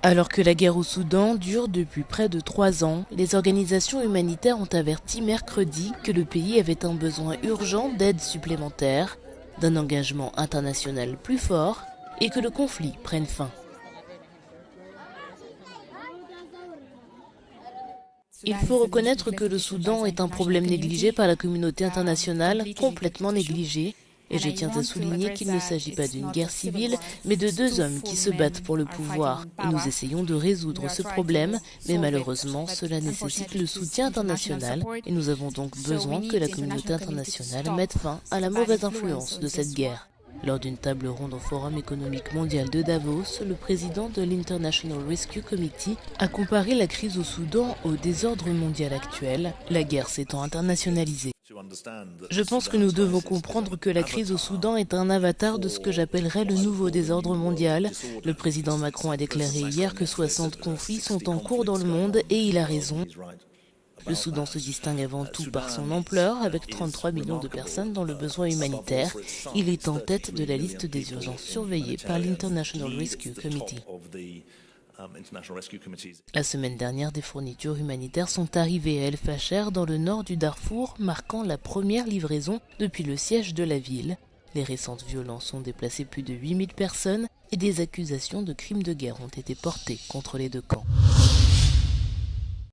Alors que la guerre au Soudan dure depuis près de 3 ans, les organisations humanitaires ont averti mercredi que le pays avait un besoin urgent d'aide supplémentaire, d'un engagement international plus fort et que le conflit prenne fin. Il faut reconnaître que le Soudan est un problème négligé par la communauté internationale, complètement négligé. Et je tiens à souligner qu'il ne s'agit pas d'une guerre civile, mais de deux hommes qui se battent pour le pouvoir. Et nous essayons de résoudre ce problème, mais malheureusement, cela nécessite le soutien international. Et nous avons donc besoin que la communauté internationale mette fin à la mauvaise influence de cette guerre. Lors d'une table ronde au Forum économique mondial de Davos, le président de l'International Rescue Committee a comparé la crise au Soudan au désordre mondial actuel, la guerre s'étant internationalisée. Je pense que nous devons comprendre que la crise au Soudan est un avatar de ce que j'appellerais le nouveau désordre mondial. Le président Macron a déclaré hier que 60 conflits sont en cours dans le monde et il a raison. Le Soudan se distingue avant tout par son ampleur, avec 33 millions de personnes dans le besoin humanitaire. Il est en tête de la liste des urgences surveillées par l'International Rescue Committee. La semaine dernière, des fournitures humanitaires sont arrivées à El Fasher, dans le nord du Darfour, marquant la première livraison depuis le siège de la ville. Les récentes violences ont déplacé plus de 8000 personnes et des accusations de crimes de guerre ont été portées contre les deux camps.